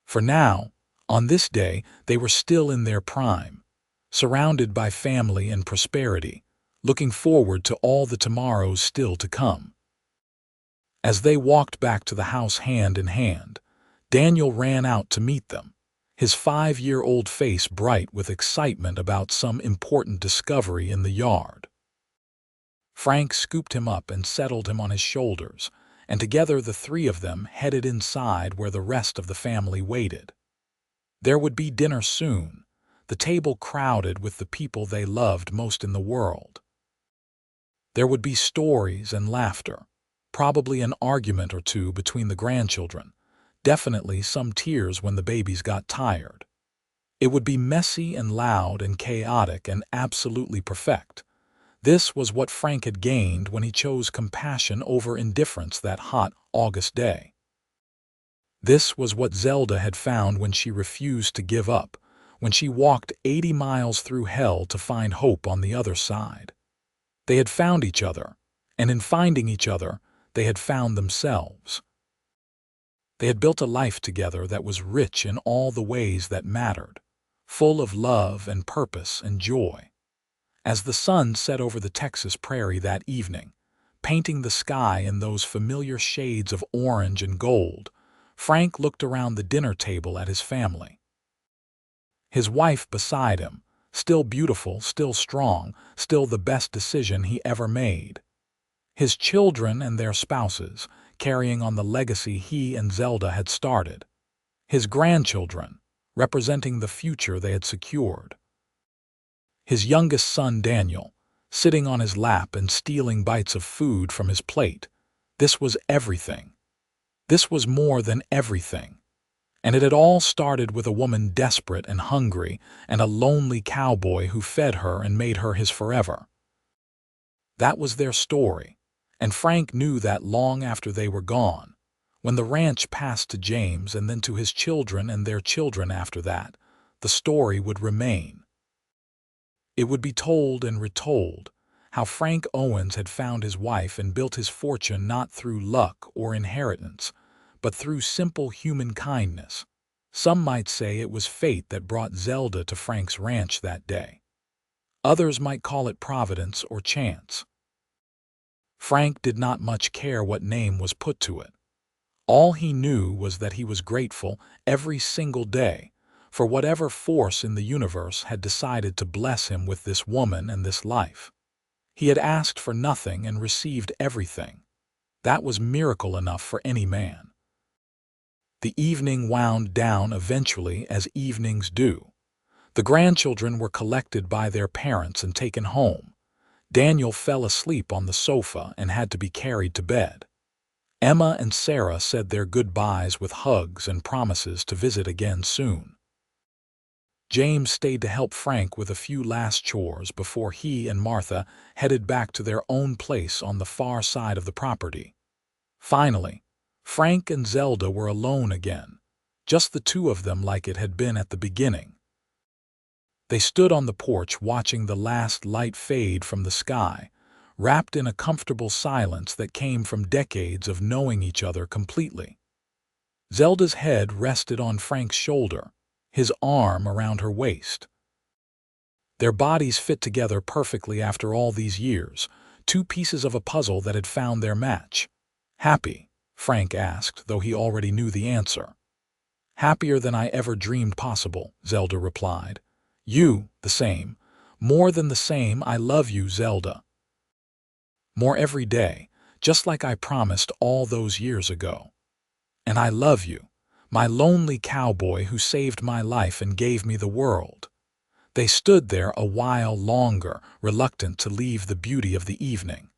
For now, on this day, they were still in their prime, surrounded by family and prosperity, looking forward to all the tomorrows still to come. As they walked back to the house hand in hand, Daniel ran out to meet them, his 5-year-old face bright with excitement about some important discovery in the yard. Frank scooped him up and settled him on his shoulders, and together the three of them headed inside where the rest of the family waited. There would be dinner soon, the table crowded with the people they loved most in the world. There would be stories and laughter, probably an argument or two between the grandchildren, definitely some tears when the babies got tired. It would be messy and loud and chaotic and absolutely perfect. This was what Frank had gained when he chose compassion over indifference that hot August day. This was what Zelda had found when she refused to give up, when she walked 80 miles through hell to find hope on the other side. They had found each other, and in finding each other, they had found themselves. They had built a life together that was rich in all the ways that mattered, full of love and purpose and joy. As the sun set over the Texas prairie that evening, painting the sky in those familiar shades of orange and gold, Frank looked around the dinner table at his family. His wife beside him, still beautiful, still strong, still the best decision he ever made. His children and their spouses, carrying on the legacy he and Zelda had started. His grandchildren, representing the future they had secured. His youngest son, Daniel, sitting on his lap and stealing bites of food from his plate. This was everything. This was more than everything. And it had all started with a woman desperate and hungry and a lonely cowboy who fed her and made her his forever. That was their story, and Frank knew that long after they were gone, when the ranch passed to James and then to his children and their children after that, the story would remain. It would be told and retold, how Frank Owens had found his wife and built his fortune not through luck or inheritance, but through simple human kindness. Some might say it was fate that brought Zelda to Frank's ranch that day. Others might call it providence or chance. Frank did not much care what name was put to it. All he knew was that he was grateful every single day for whatever force in the universe had decided to bless him with this woman and this life. He had asked for nothing and received everything. That was miracle enough for any man. The evening wound down eventually, as evenings do. The grandchildren were collected by their parents and taken home. Daniel fell asleep on the sofa and had to be carried to bed. Emma and Sarah said their goodbyes with hugs and promises to visit again soon. James stayed to help Frank with a few last chores before he and Martha headed back to their own place on the far side of the property. Finally, Frank and Zelda were alone again, just the two of them like it had been at the beginning. They stood on the porch watching the last light fade from the sky, wrapped in a comfortable silence that came from decades of knowing each other completely. Zelda's head rested on Frank's shoulder, his arm around her waist. Their bodies fit together perfectly after all these years, two pieces of a puzzle that had found their match. "Happy?" Frank asked, though he already knew the answer. "Happier than I ever dreamed possible," Zelda replied. "You, the same. More than the same, I love you, Zelda. More every day, just like I promised all those years ago. And I love you, my lonely cowboy who saved my life and gave me the world." They stood there a while longer, reluctant to leave the beauty of the evening.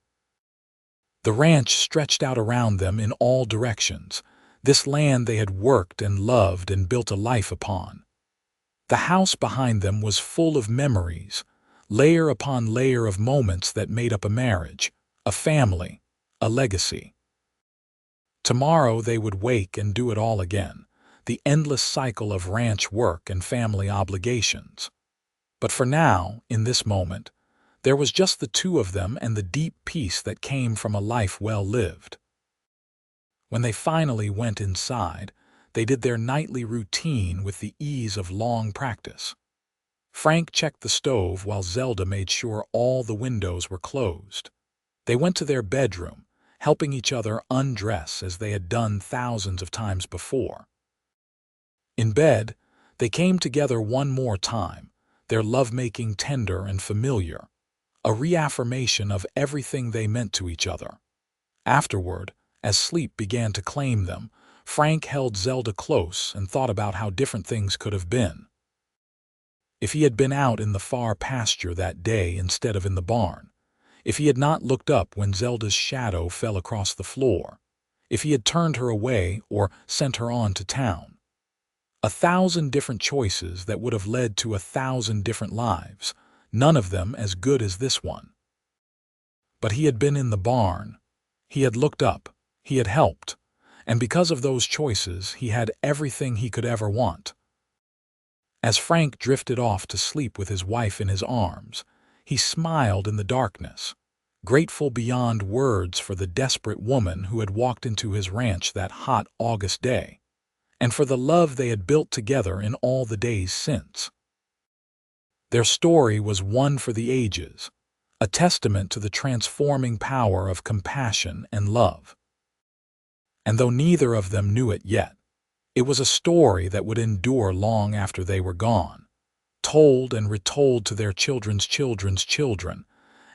The ranch stretched out around them in all directions, this land they had worked and loved and built a life upon. The house behind them was full of memories, layer upon layer of moments that made up a marriage, a family, a legacy. Tomorrow they would wake and do it all again, the endless cycle of ranch work and family obligations. But for now, in this moment, there was just the two of them and the deep peace that came from a life well lived. When they finally went inside, they did their nightly routine with the ease of long practice. Frank checked the stove while Zelda made sure all the windows were closed. They went to their bedroom, helping each other undress as they had done thousands of times before. In bed, they came together one more time, their lovemaking tender and familiar, a reaffirmation of everything they meant to each other. Afterward, As sleep began to claim them, Frank held Zelda close and thought about how different things could have been. If he had been out in the far pasture that day instead of in the barn, if he had not looked up when Zelda's shadow fell across the floor, if he had turned her away or sent her on to town. 1,000 different choices that would have led to 1,000 different lives, none of them as good as this one. But he had been in the barn, he had looked up, he had helped, and because of those choices he had everything he could ever want. As Frank drifted off to sleep with his wife in his arms, he smiled in the darkness, grateful beyond words for the desperate woman who had walked into his ranch that hot August day, and for the love they had built together in all the days since. Their story was one for the ages, a testament to the transforming power of compassion and love. And though neither of them knew it yet, it was a story that would endure long after they were gone, told and retold to their children's children's children,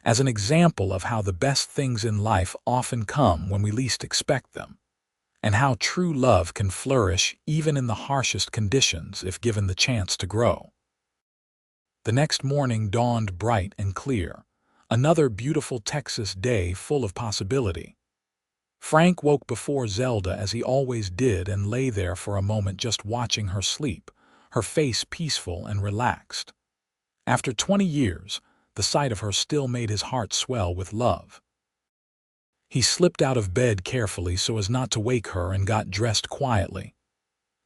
as an example of how the best things in life often come when we least expect them, and how true love can flourish even in the harshest conditions if given the chance to grow. The next morning dawned bright and clear, another beautiful Texas day full of possibility. Frank woke before Zelda as he always did and lay there for a moment just watching her sleep, her face peaceful and relaxed. After 20 years, the sight of her still made his heart swell with love. He slipped out of bed carefully so as not to wake her and got dressed quietly.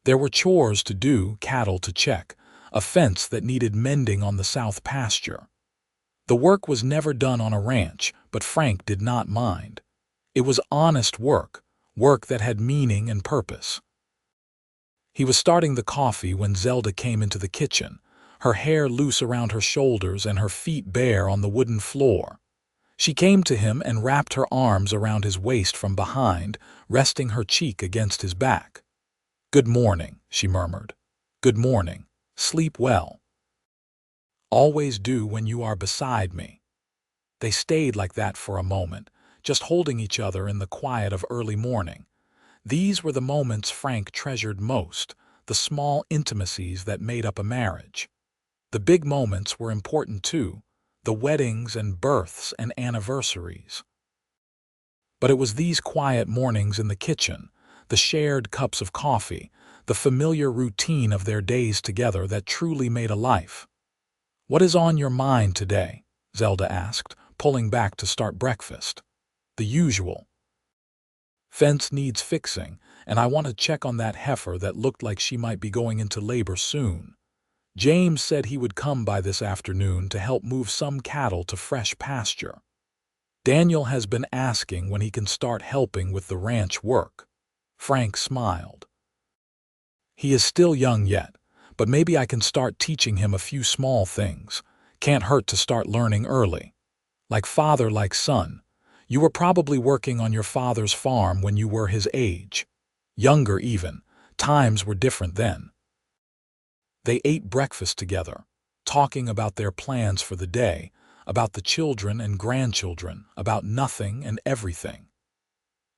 There were chores to do, cattle to check, a fence that needed mending on the south pasture. The work was never done on a ranch, but Frank did not mind. It was honest work, work that had meaning and purpose. He was starting the coffee when Zelda came into the kitchen, her hair loose around her shoulders and her feet bare on the wooden floor. She came to him and wrapped her arms around his waist from behind, resting her cheek against his back. "Good morning," she murmured. "Good morning. Sleep well. Always do when you are beside me." They stayed like that for a moment, just holding each other in the quiet of early morning. These were the moments Frank treasured most, the small intimacies that made up a marriage. The big moments were important too, the weddings and births and anniversaries. But it was these quiet mornings in the kitchen, the shared cups of coffee, the familiar routine of their days together that truly made a life. "What is on your mind today?" Zelda asked, pulling back to start breakfast. "The usual. Fence needs fixing, and I want to check on that heifer that looked like she might be going into labor soon. James said he would come by this afternoon to help move some cattle to fresh pasture. Daniel has been asking when he can start helping with the ranch work." Frank smiled. "He is still young yet, but maybe I can start teaching him a few small things. Can't hurt to start learning early. Like father, like son. You were probably working on your father's farm when you were his age. Younger even. Times were different then." They ate breakfast together, talking about their plans for the day, about the children and grandchildren, about nothing and everything.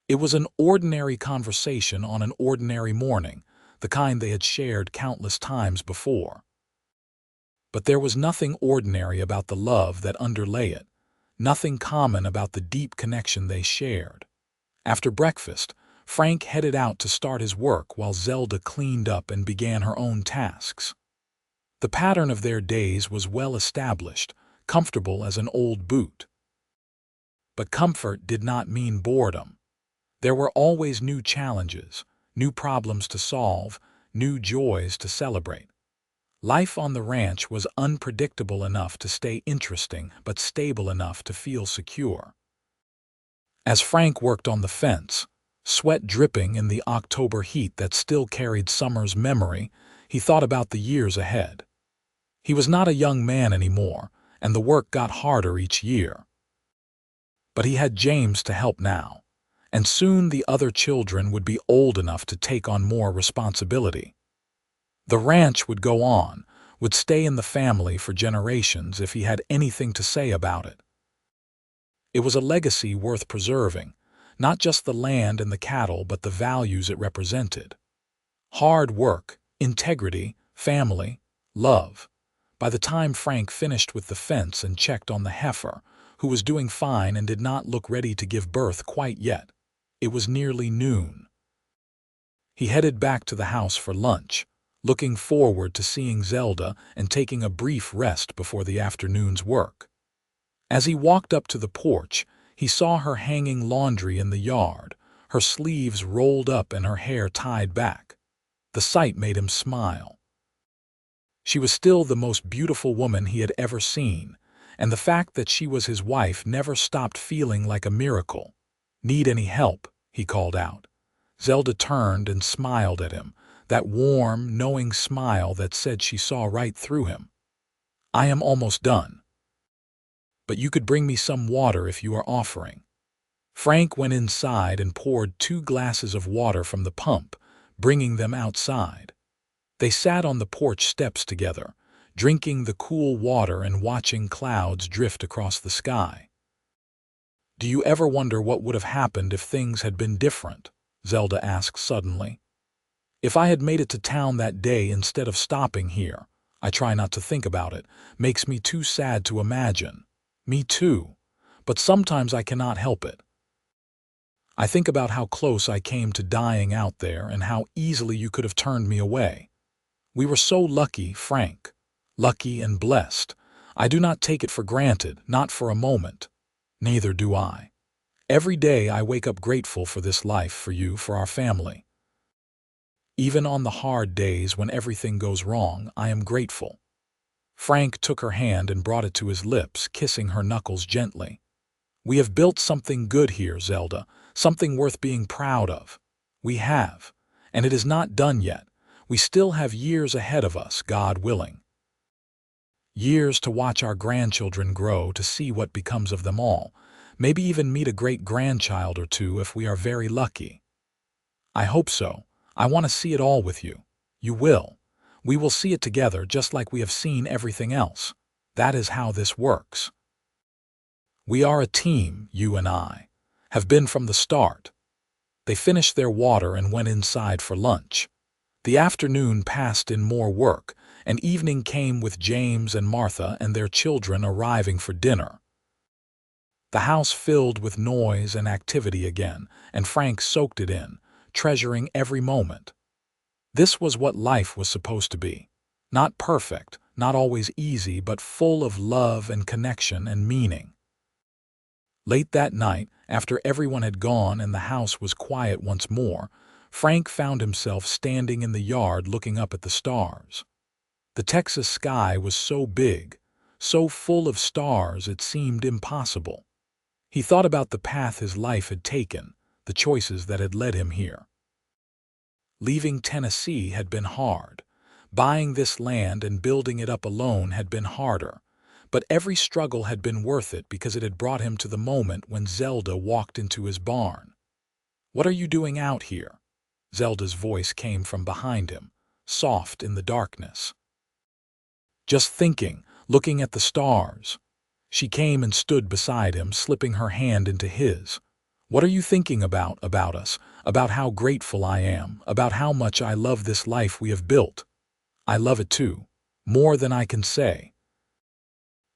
It was an ordinary conversation on an ordinary morning, the kind they had shared countless times before. But there was nothing ordinary about the love that underlay it, nothing common about the deep connection they shared. After breakfast, Frank headed out to start his work while Zelda cleaned up and began her own tasks. The pattern of their days was well established, comfortable as an old boot. But comfort did not mean boredom. There were always new challenges, new problems to solve, new joys to celebrate. Life on the ranch was unpredictable enough to stay interesting, but stable enough to feel secure. As Frank worked on the fence, sweat dripping in the October heat that still carried summer's memory, he thought about the years ahead. He was not a young man anymore, and the work got harder each year. But he had James to help now, and soon the other children would be old enough to take on more responsibility. The ranch would go on, would stay in the family for generations if he had anything to say about it. It was a legacy worth preserving, not just the land and the cattle, but the values it represented. Hard work, integrity, family, love. By the time Frank finished with the fence and checked on the heifer, who was doing fine and did not look ready to give birth quite yet, it was nearly noon. He headed back to the house for lunch, looking forward to seeing Zelda and taking a brief rest before the afternoon's work. As he walked up to the porch, he saw her hanging laundry in the yard, her sleeves rolled up and her hair tied back. The sight made him smile. She was still the most beautiful woman he had ever seen, and the fact that she was his wife never stopped feeling like a miracle. "Need any help?" he called out. Zelda turned and smiled at him, that warm, knowing smile that said she saw right through him. "I am almost done. But you could bring me some water if you are offering." Frank went inside and poured 2 glasses of water from the pump, bringing them outside. They sat on the porch steps together, drinking the cool water and watching clouds drift across the sky. "Do you ever wonder what would have happened if things had been different?" Zelda asked suddenly. "If I had made it to town that day instead of stopping here, I try not to think about it, makes me too sad to imagine." "Me too, but sometimes I cannot help it. I think about how close I came to dying out there and how easily you could have turned me away. We were so lucky, Frank. Lucky and blessed. I do not take it for granted, not for a moment. Neither do I. Every day I wake up grateful for this life, for you, for our family. Even on the hard days when everything goes wrong, I am grateful." Frank took her hand and brought it to his lips, kissing her knuckles gently. "We have built something good here, Zelda, something worth being proud of. We have, and it is not done yet. We still have years ahead of us, God willing. Years to watch our grandchildren grow, to see what becomes of them all, maybe even meet a great-grandchild or two if we are very lucky. I hope so. I want to see it all with you. You will. We will see it together just like we have seen everything else. That is how this works. We are a team, you and I. Have been from the start." They finished their water and went inside for lunch. The afternoon passed in more work, and evening came with James and Martha and their children arriving for dinner. The house filled with noise and activity again, and Frank soaked it in, treasuring every moment. This was what life was supposed to be. Not perfect, not always easy, but full of love and connection and meaning. Late that night, after everyone had gone and the house was quiet once more, Frank found himself standing in the yard looking up at the stars. The Texas sky was so big, so full of stars it seemed impossible. He thought about the path his life had taken, the choices that had led him here. Leaving Tennessee had been hard. Buying this land and building it up alone had been harder. But every struggle had been worth it because it had brought him to the moment when Zelda walked into his barn. "What are you doing out here?" Zelda's voice came from behind him, soft in the darkness. "Just thinking, looking at the stars." She came and stood beside him, slipping her hand into his. "What are you thinking about us, about how grateful I am, about how much I love this life we have built? I love it too, more than I can say."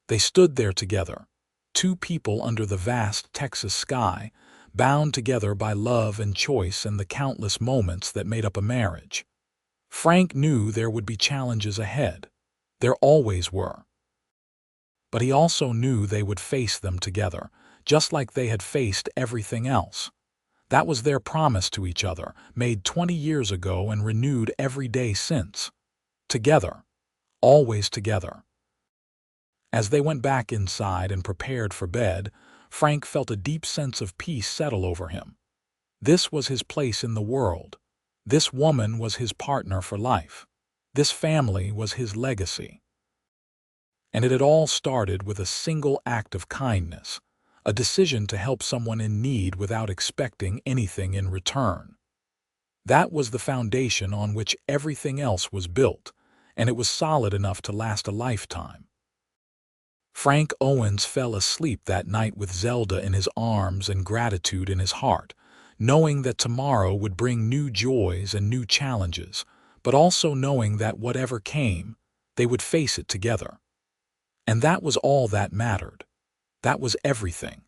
They stood there together, 2 people under the vast Texas sky, bound together by love and choice and the countless moments that made up a marriage. Frank knew there would be challenges ahead. There always were. But he also knew they would face them together, just like they had faced everything else. That was their promise to each other, made 20 years ago and renewed every day since. Together. Always together. As they went back inside and prepared for bed, Frank felt a deep sense of peace settle over him. This was his place in the world. This woman was his partner for life. This family was his legacy. And it had all started with a single act of kindness, a decision to help someone in need without expecting anything in return. That was the foundation on which everything else was built, and it was solid enough to last a lifetime. Frank Owens fell asleep that night with Zelda in his arms and gratitude in his heart, knowing that tomorrow would bring new joys and new challenges, but also knowing that whatever came, they would face it together. And that was all that mattered. That was everything.